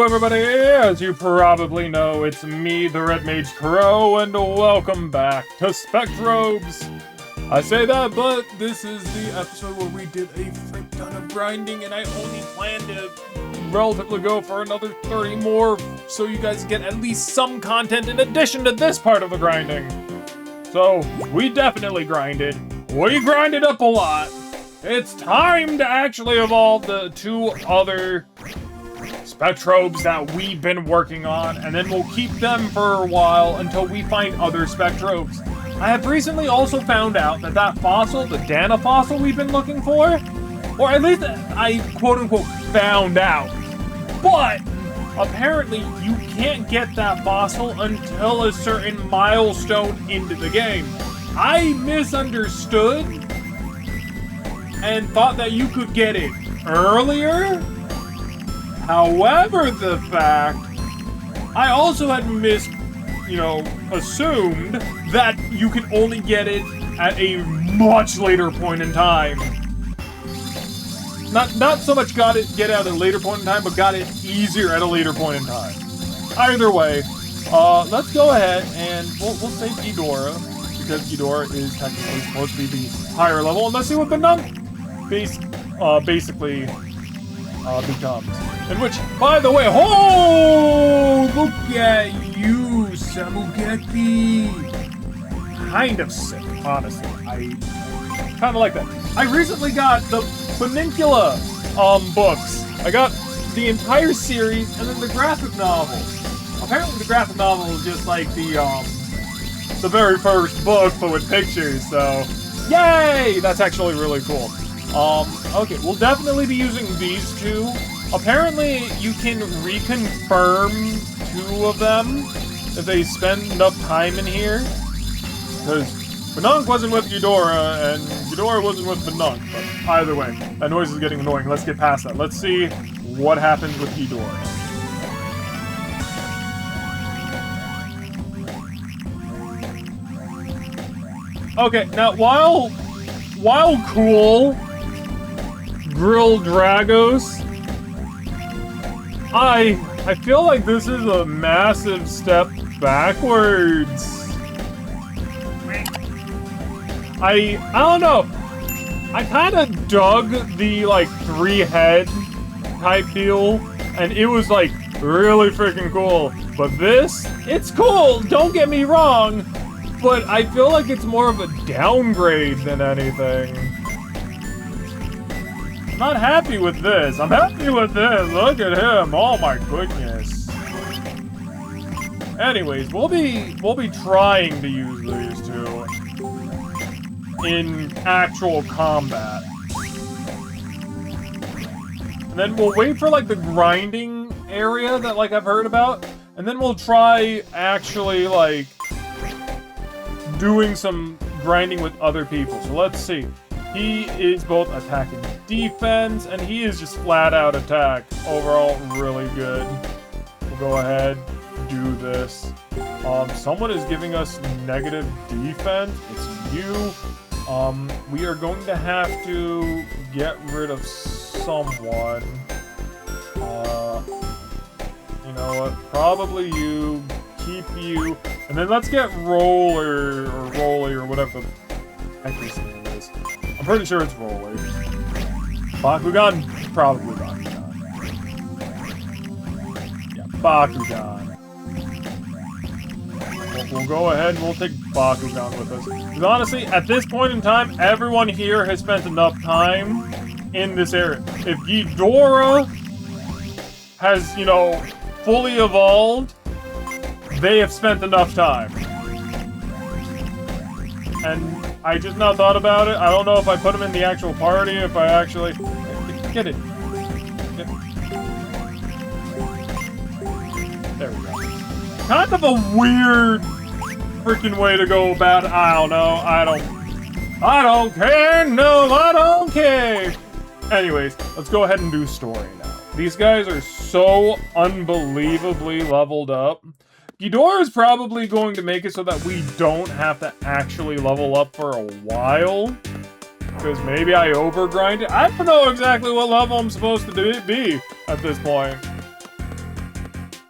everybody, as you probably know, it's me, Theredmagekro, and welcome back to Spectrobes. I say that, but this is the episode where we did a frick ton of grinding, and I only plan to relatively go for another 30 more, so you guys get at least some content in addition to this part of the grinding. So, we definitely grinded. We grinded up a lot. It's time to actually evolve the two other Spectrobes that we've been working on, and then we'll keep them for a while until we find other Spectrobes. I have recently also found out that that fossil, the Dana fossil we've been looking for, or at least I quote-unquote found out, but apparently you can't get that fossil until a certain milestone into the game. I misunderstood and thought that you could get it earlier. However, the fact, I also had assumed that you can only get it at a much later point in time. Not so much get it at a later point in time, but got it easier at a later point in time. Either way, let's go ahead and we'll save Ghidorah, because Ghidorah is technically supposed to be the higher level, and let's see what Benung basically becomes. In which, by the way, oh, look at you, Samugeki. Kind of sick, honestly. I kind of like that. I recently got the Peninsula books. I got the entire series and then the graphic novel. Apparently, the graphic novel is just like the very first book, but with pictures. So, yay! That's actually really cool. Okay, we'll definitely be using these two. Apparently, you can reconfirm two of them if they spend enough time in here. Because Benung wasn't with Ghidorah, and Ghidorah wasn't with Benung. But either way, that noise is getting annoying. Let's get past that. Let's see what happens with Ghidorah. Okay, now while cool, Grill Dragos, I feel like this is a massive step backwards. I don't know. I kind of dug the like 3-head type deal, and it was like really freaking cool. But this, it's cool. Don't get me wrong, but I feel like it's more of a downgrade than anything. I'm not happy with this. I'm happy with this. Look at him. Oh my goodness. Anyways, we'll be trying to use these two in actual combat. And then we'll wait for like the grinding area that like I've heard about, and then we'll try actually like doing some grinding with other people. So let's see. He is both attack and defense, and he is just flat out attack. Overall, really good. We'll go ahead, do this. Someone is giving us negative defense. It's you. We are going to have to get rid of someone. You know what? Probably you. Keep you. And then let's get Roller, or Rolly, or whatever the heck this name is. I'm pretty sure it's Rolly. Bakugan? Probably Bakugan. Yeah, Bakugan. We'll go ahead and we'll take Bakugan with us. Because honestly, at this point in time, everyone here has spent enough time in this area. If Ghidorah has, fully evolved, they have spent enough time. And I just now thought about it. I don't know if I put them in the actual party, if I actually... Get it. There we go. Kind of a weird freaking way to go about it. I don't know. I don't care. No, I don't care. Anyways, let's go ahead and do story now. These guys are so unbelievably leveled up. Ghidorah is probably going to make it so that we don't have to actually level up for a while. Because maybe I overgrind it. I don't know exactly what level I'm supposed to be at this point.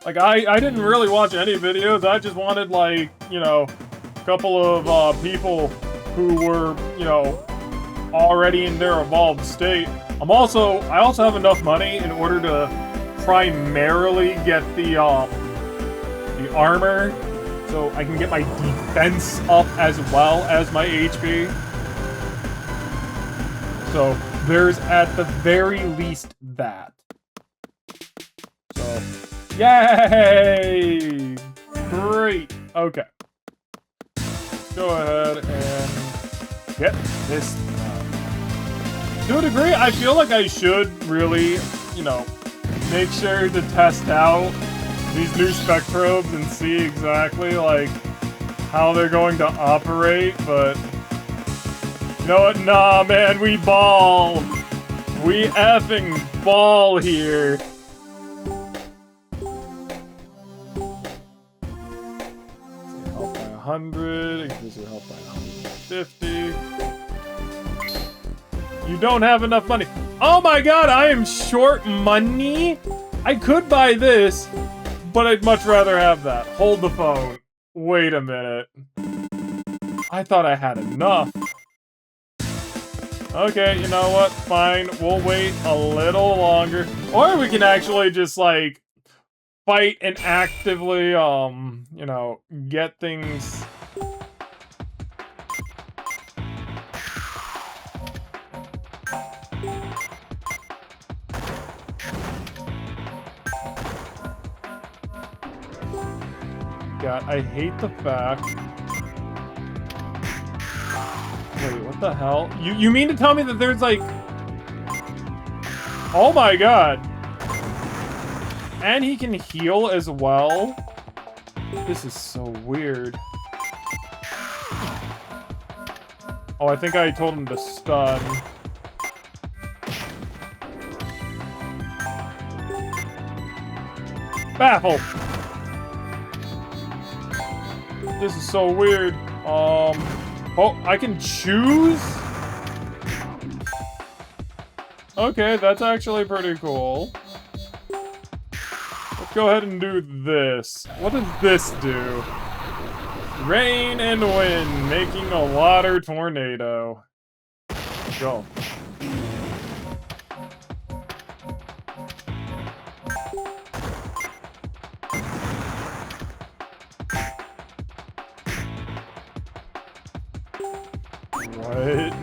Like, I didn't really watch any videos. I just wanted, like, you know, a couple of people who were, you know, already in their evolved state. I also have enough money in order to primarily get the armor, so I can get my defense up as well as my HP. So there's at the very least that. So, yay! Great. Okay. Let's go ahead and get this done. To a degree, I feel like I should really, you know, make sure to test out these new Spectrobes and see exactly, like, how they're going to operate, but... You know what? Nah, man, we ball! We effing ball here! Help by 100, increase your health by 150. You don't have enough money. Oh my god, I am short money? I could buy this, but I'd much rather have that. Hold the phone. Wait a minute. I thought I had enough. Okay, you know what? Fine. We'll wait a little longer. Or we can actually just, like, fight and actively, you know, get things... God, I hate the fact... Wait, what the hell? You mean to tell me that there's, like... Oh my god! And he can heal as well? This is so weird. Oh, I think I told him to stun. Baffled! This is so weird. Oh, I can choose? Okay, that's actually pretty cool. Let's go ahead and do this. What does this do? Rain and wind, making a water tornado. Go. What?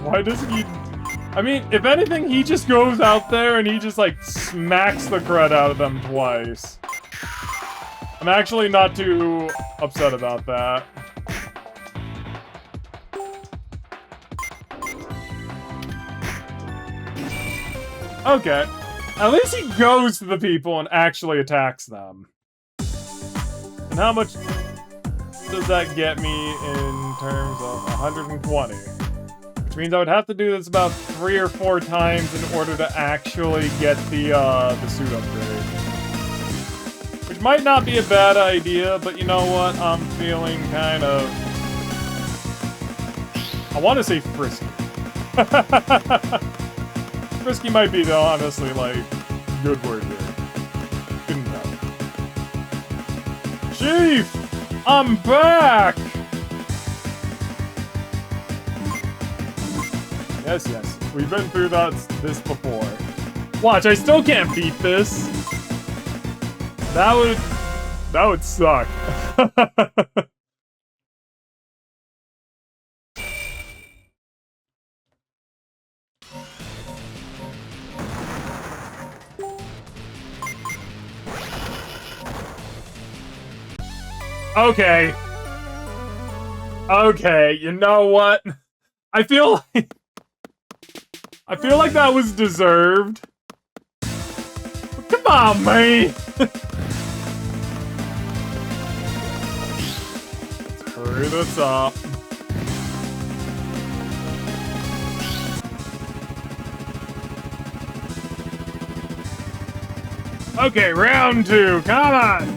Why doesn't he... I mean, if anything, he just goes out there and he just, like, smacks the crud out of them twice. I'm actually not too upset about that. Okay. At least he goes to the people and actually attacks them. And how much does that get me in terms of 120? Which means I would have to do this about 3 or 4 times in order to actually get the suit upgrade. Which might not be a bad idea, but you know what? I'm feeling kind of... I want to say frisky. Frisky might be the honestly, like, good word here. Good enough. Chief! I'm back! Yes, yes. We've been through this before. Watch, I still can't beat this. That would suck. Okay. Okay, you know what? I feel like that was deserved. Come on, man. Let's hurry this up. Okay, round 2. Come on.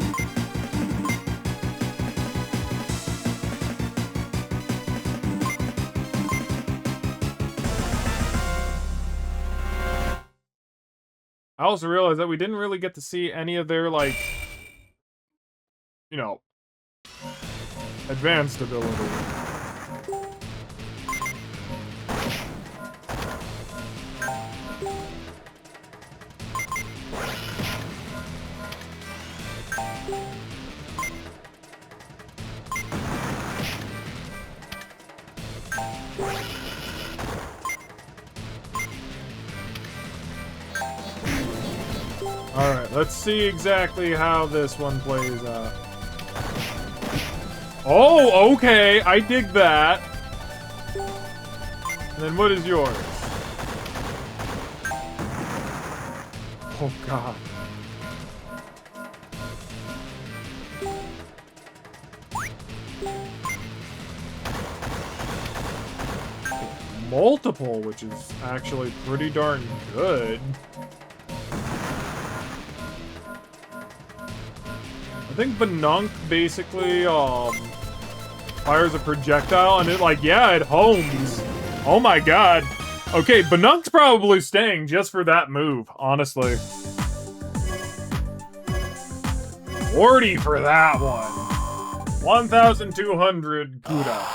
I also realized that we didn't really get to see any of their, like, you know, advanced ability. Alright, let's see exactly how this one plays out. Oh, okay, I dig that. And then what is yours? Oh, God. Multiple, which is actually pretty darn good. I think Banunk basically fires a projectile and it it homes. Oh my god. Okay, Banunk's probably staying just for that move, honestly. 40 for that one. 1,200 Kuda.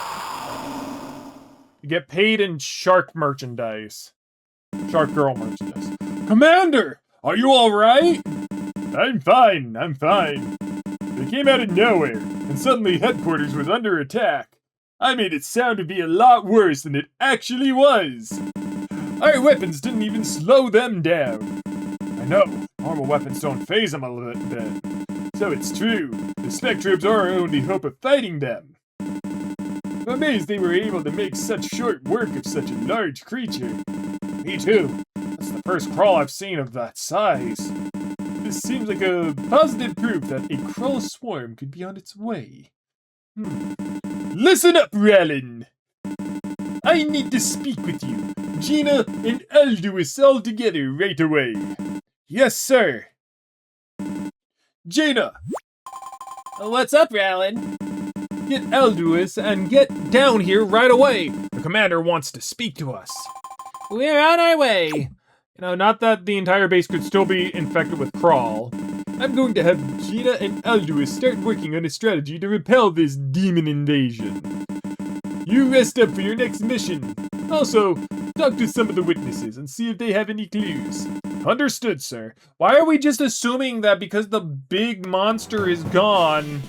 You get paid in shark merchandise. Shark girl merchandise. Commander! Are you alright? I'm fine, I'm fine. They came out of nowhere, and suddenly headquarters was under attack. I made it sound to be a lot worse than it actually was. Our weapons didn't even slow them down. I know, normal weapons don't phase them a little bit. So it's true, the Spectrobes are our only hope of fighting them. I'm amazed they were able to make such short work of such a large creature. Me too. That's the first Krawl I've seen of that size. This seems like a positive proof that a Krawl swarm could be on its way. Listen up, Rallen! I need to speak with you. Jeena and I'll do us all together right away. Yes, sir. Jeena! What's up, Rallen? Get Elduis and get down here right away. The commander wants to speak to us. We're on our way. You know, not that the entire base could still be infected with Krawl. I'm going to have Jeena and Elduis start working on a strategy to repel this demon invasion. You rest up for your next mission. Also, talk to some of the witnesses and see if they have any clues. Understood, sir. Why are we just assuming that because the big monster is gone,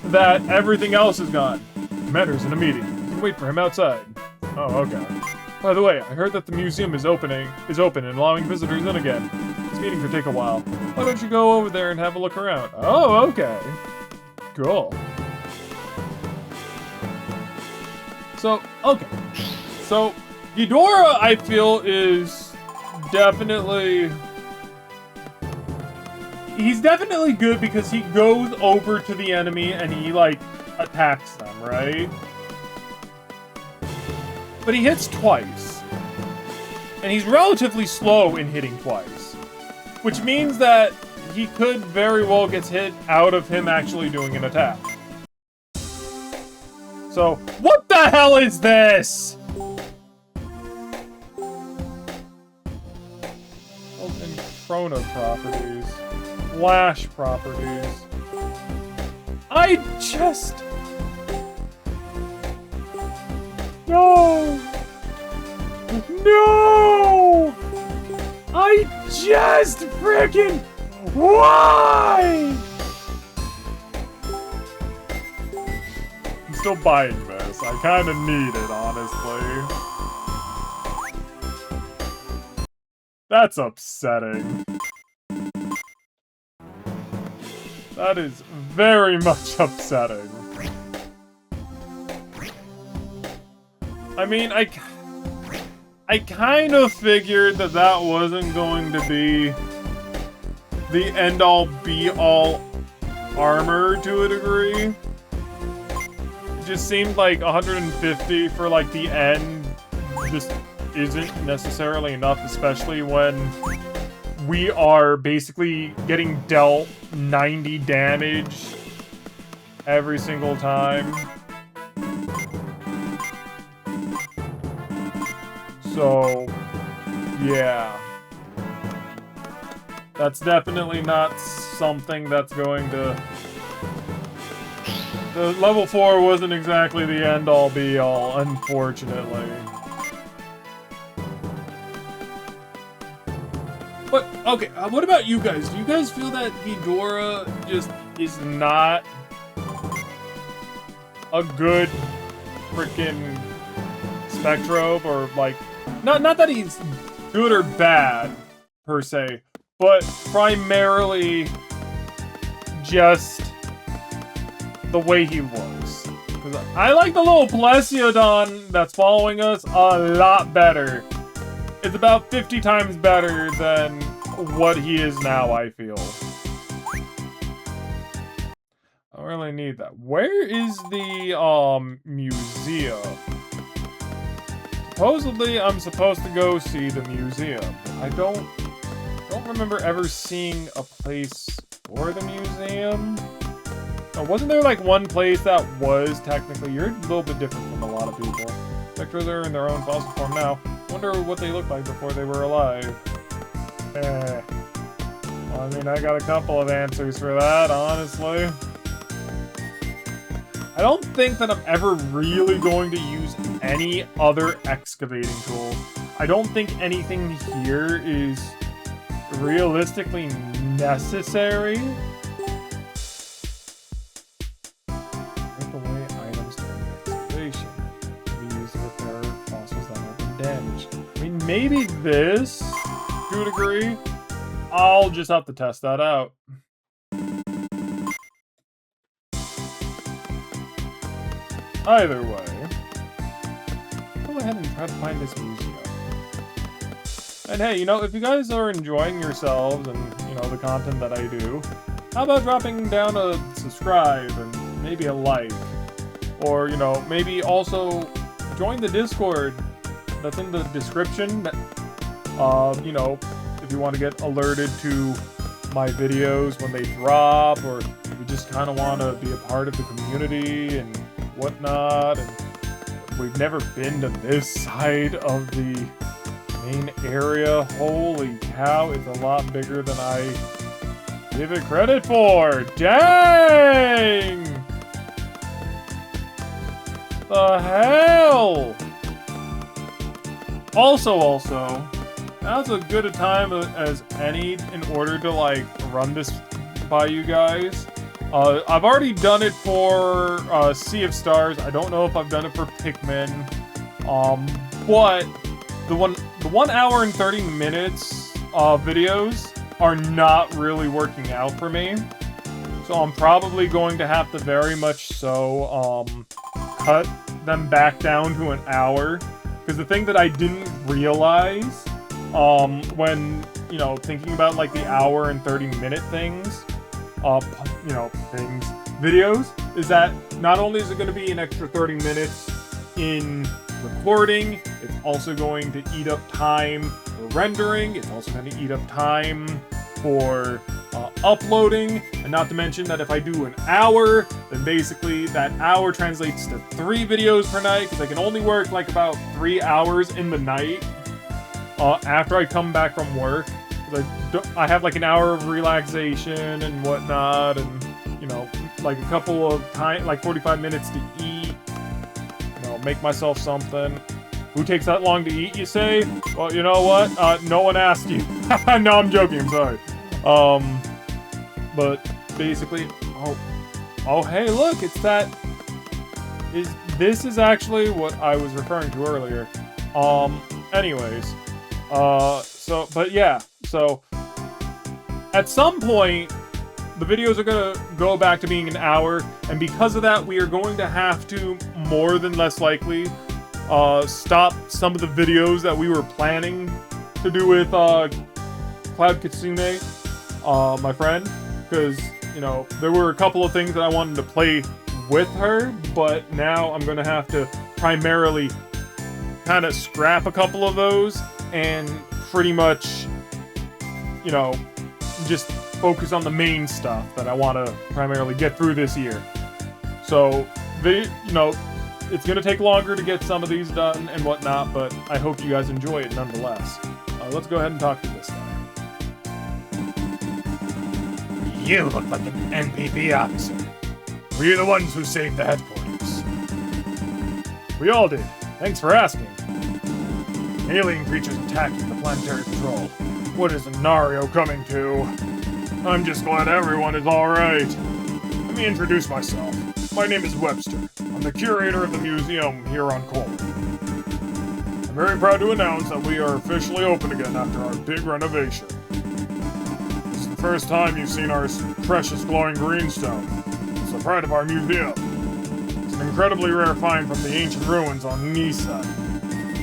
that everything else is gone? Commander's in a meeting. You can wait for him outside. Oh, okay. By the way, I heard that the museum is open and allowing visitors in again. This meeting could take a while. Why don't you go over there and have a look around? Oh, okay. Cool. So, okay. So, Ghidorah, I feel, is definitely... He's definitely good because he goes over to the enemy and he, like, attacks them, right? But he hits twice. And he's relatively slow in hitting twice. Which means that he could very well get hit out of him actually doing an attack. So, what the hell is this? And Chrono properties. Flash properties. I just... No! No! I just freaking... Why? I'm still buying this. I kind of need it, honestly. That's upsetting. That is very much upsetting. I mean, I kind of figured that that wasn't going to be the end-all, be-all armor to a degree. It just seemed like 150 for, like, the end just isn't necessarily enough, especially when we are basically getting dealt 90 damage every single time. So, yeah. That's definitely not something that's going to... The level 4 wasn't exactly the end-all be-all, unfortunately. But, okay, what about you guys? Do you guys feel that Ghidorah just is not a good freaking Spectrobe? Or, like, not that he's good or bad, per se, but primarily just the way he looks. Because I like the little Plesiodon that's following us a lot better. It's about 50 times better than what he is now, I feel. I don't really need that. Where is the, museum? Supposedly, I'm supposed to go see the museum. I don't remember ever seeing a place for the museum. Now, wasn't there, like, one place that was technically... You're a little bit different from a lot of people. Spectros are in their own fossil form now. Wonder what they looked like before they were alive. Well, I mean, I got a couple of answers for that, honestly. I don't think that I'm ever really going to use any other excavating tool. I don't think anything here is realistically necessary. Take away items during excavation. Be used to repair fossils that have been damaged. I mean, maybe this, to a degree. I'll just have to test that out. Either way, go ahead and try to find this museum. And hey, you know, if you guys are enjoying yourselves and, you know, the content that I do, how about dropping down a subscribe and maybe a like? Or, you know, maybe also join the Discord that's in the description. You know, if you want to get alerted to my videos when they drop, or if you just kind of want to be a part of the community and whatnot. And we've never been to this side of the main area. Holy cow, it's a lot bigger than I give it credit for. Dang! The hell? Also, now's as good a time as any in order to, like, run this by you guys. I've already done it for Sea of Stars. I don't know if I've done it for Pikmin. But the 1 hour and 30 minutes videos are not really working out for me. So I'm probably going to have to very much so cut them back down to an hour. Because the thing that I didn't realize when, you know, thinking about, like, the hour and 30 minute things, you know, videos, is that not only is it going to be an extra 30 minutes in recording, it's also going to eat up time for rendering, it's also going to eat up time for uploading, and not to mention that if I do an hour, then basically that hour translates to 3 videos per night, because I can only work, like, about 3 hours in the night after I come back from work. I have, like, an hour of relaxation and whatnot, and, you know, like, a couple of time, like 45 minutes to eat, you know, make myself something. Who takes that long to eat, you say? Well, you know what? No one asked you. No, I'm joking, I'm sorry. But basically, oh, hey, look, it's that, this is actually what I was referring to earlier. Anyways, but yeah, so at some point, the videos are gonna go back to being an hour, and because of that, we are going to have to, more than less likely, stop some of the videos that we were planning to do with, Cloud Kitsune, my friend, because, you know, there were a couple of things that I wanted to play with her, but now I'm gonna have to primarily kind of scrap a couple of those and pretty much, you know, just focus on the main stuff that I want to primarily get through this year. So, you know, it's going to take longer to get some of these done and whatnot, but I hope you guys enjoy it nonetheless. Let's go ahead and talk to this guy. You look like an NPP officer. Were you the ones who saved the headquarters? We all did. Thanks for asking. Alien creatures attacking the planetary patrol. What is Nario coming to? I'm just glad everyone is alright. Let me introduce myself. My name is Webster. I'm the curator of the museum here on Krawl. I'm very proud to announce that we are officially open again after our big renovation. This is the first time you've seen our precious glowing greenstone. It's the pride of our museum. It's an incredibly rare find from the ancient ruins on Nisa.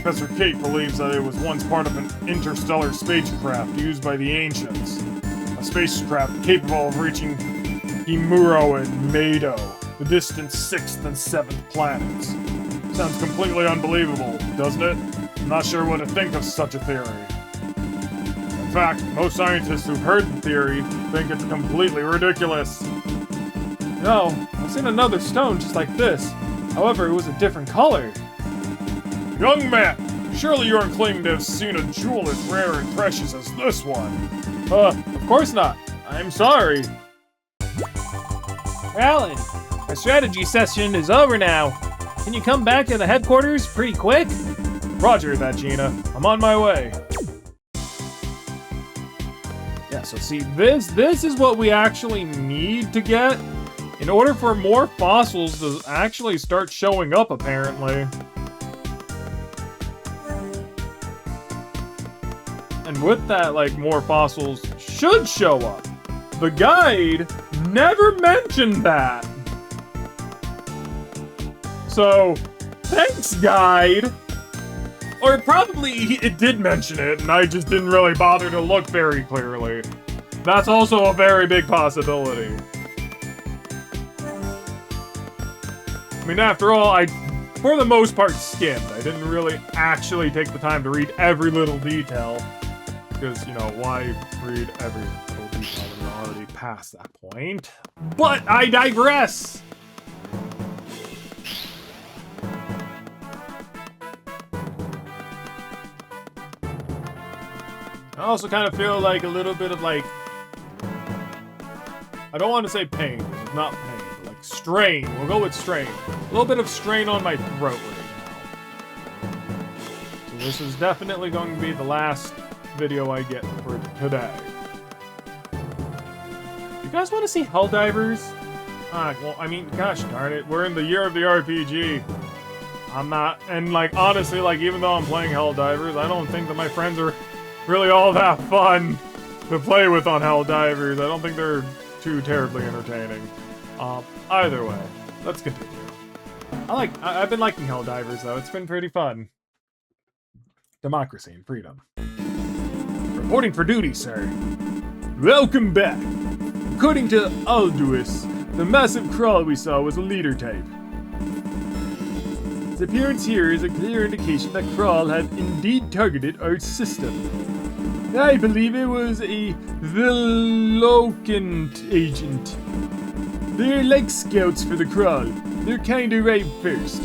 Professor Kate believes that it was once part of an interstellar spacecraft used by the ancients. A spacecraft capable of reaching Himuro and Mado, the distant 6th and 7th planets. Sounds completely unbelievable, doesn't it? I'm not sure what to think of such a theory. In fact, most scientists who've heard the theory think it's completely ridiculous. No, I've seen another stone just like this. However, it was a different color. Young man, surely you aren't claiming to have seen a jewel as rare and precious as this one. Of course not. I'm sorry. Rallen, our strategy session is over now. Can you come back to the headquarters pretty quick? Roger that, Jeena. I'm on my way. Yeah, so see, this is what we actually need to get in order for more fossils to actually start showing up, apparently. And with that, like, more fossils should show up. The guide never mentioned that. So, thanks, guide. Or probably it did mention it, and I just didn't really bother to look very clearly. That's also a very big possibility. I mean, after all, I, for the most part, skimmed. I didn't really actually take the time to read every little detail. Because, you know, why read every little detail when you're already past that point? But I digress! I also kind of feel like a little bit of, like, I don't want to say pain, it's not pain, but like strain. We'll go with strain. A little bit of strain on my throat right now. So this is definitely going to be the last video I get for today. You guys want to see Helldivers? Well, I mean, gosh darn it, we're in the year of the RPG. I'm not, and like, honestly, like, even though I'm playing Helldivers, I don't think that my friends are really all that fun to play with on Helldivers. I don't think they're too terribly entertaining. Either way, let's continue. I've been liking Helldivers, though. It's been pretty fun. Democracy and freedom. Reporting for duty, sir. Welcome back. According to Alduus, the massive Krawl we saw was a leader type. Its appearance here is a clear indication that Krawl had indeed targeted our system. I believe it was a Velocant agent. They're like scouts for the Krawl. They're kinda right first.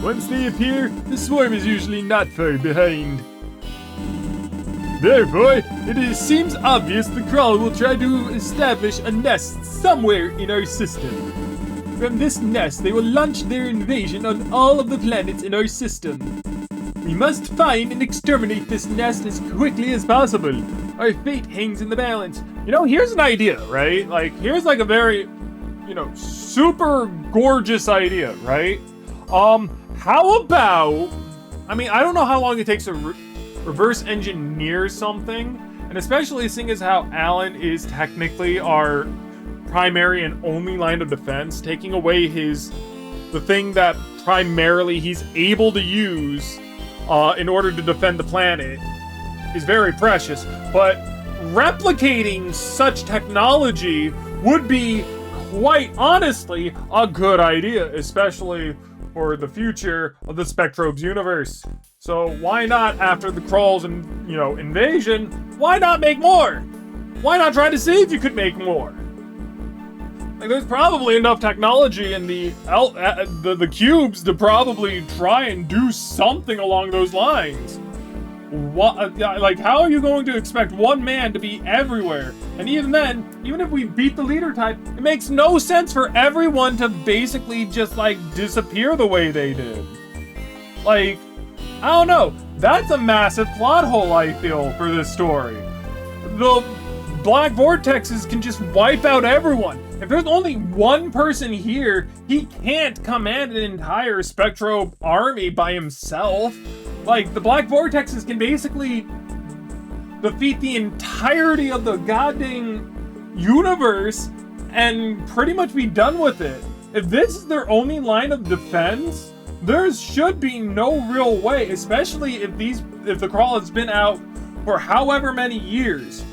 Once they appear, the swarm is usually not far behind. Therefore, seems obvious the Krawl will try to establish a nest somewhere in our system. From this nest, they will launch their invasion on all of the planets in our system. We must find and exterminate this nest as quickly as possible. Our fate hangs in the balance. You know, here's an idea, right? Like, here's like a very, you know, super gorgeous idea, right? How about, I mean, I don't know how long it takes to reverse engineer something, and especially seeing as how Alan is technically our primary and only line of defense, taking away the thing that primarily he's able to use in order to defend the planet is very precious, but replicating such technology would be, quite honestly, a good idea, especially for the future of the Spectrobes universe. So why not, after the Krawl's invasion, why not make more? Why not try to see if you could make more? Like, there's probably enough technology in the cubes to probably try and do something along those lines. What? Like, how are you going to expect one man to be everywhere? And even then, even if we beat the leader type, it makes no sense for everyone to basically just, like, disappear the way they did. Like, I don't know. That's a massive plot hole, I feel, for this story. The black vortexes can just wipe out everyone. If there's only one person here, he can't command an entire Spectrobe army by himself. Like, the black vortexes can basically defeat the entirety of the goddamn universe and pretty much be done with it. If this is their only line of defense, there should be no real way, especially if the Krawl has been out for however many years.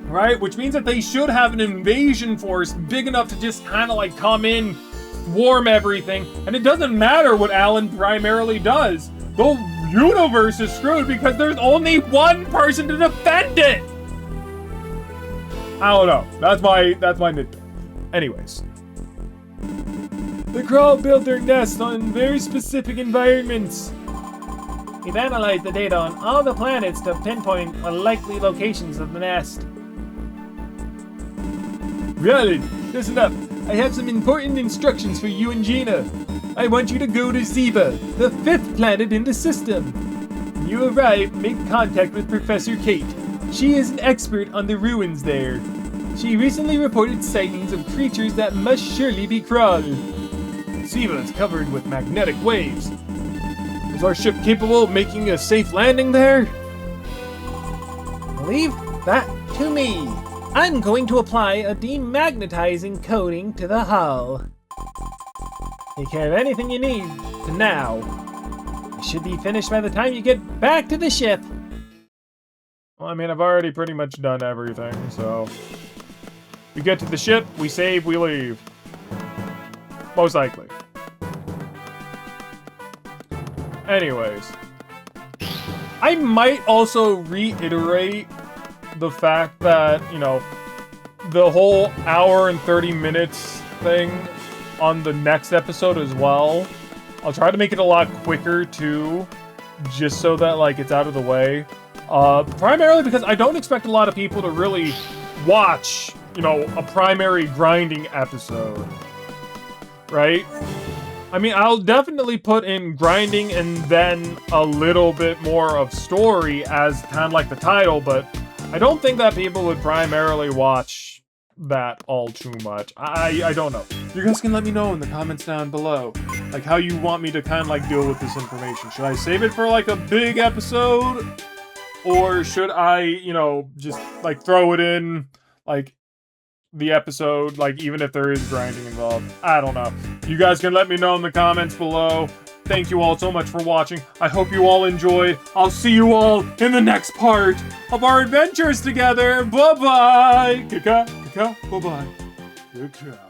Right? Which means that they should have an invasion force big enough to just kind of like come in, swarm everything, and it doesn't matter what Alan primarily does. The universe is screwed because there's only one person to defend it! I don't know. That's my nitpick. Anyways. The Krawl build their nests on very specific environments. We've analyzed the data on all the planets to pinpoint the likely locations of the nest. Rallen, listen up. I have some important instructions for you and Jeena. I want you to go to Ziva, the 5th planet in the system. When you arrive, make contact with Professor Kate. She is an expert on the ruins there. She recently reported sightings of creatures that must surely be Krawl. Ziva is covered with magnetic waves. Is our ship capable of making a safe landing there? Leave that to me. I'm going to apply a demagnetizing coating to the hull. Take care of anything you need for now. You should be finished by the time you get back to the ship. Well, I mean, I've already pretty much done everything, so... We get to the ship, we save, we leave. Most likely. Anyways. I might also reiterate the fact that, you know, the whole hour and 30 minutes thing on the next episode as well. I'll try to make it a lot quicker too, just so that, like, it's out of the way. Primarily because I don't expect a lot of people to really watch, you know, a primary grinding episode. Right? I mean, I'll definitely put in grinding and then a little bit more of story as kind of like the title, but I don't think that people would primarily watch that all too much. I don't know. You guys can let me know in the comments down below, like, how you want me to kind of like deal with this information. Should I save it for like a big episode? Or should I, you know, just like throw it in like the episode, like even if there is grinding involved? I don't know. You guys can let me know in the comments below. Thank you all so much for watching. I hope you all enjoy. I'll see you all in the next part of our adventures together. Bye-bye. Bye-bye. Good cow.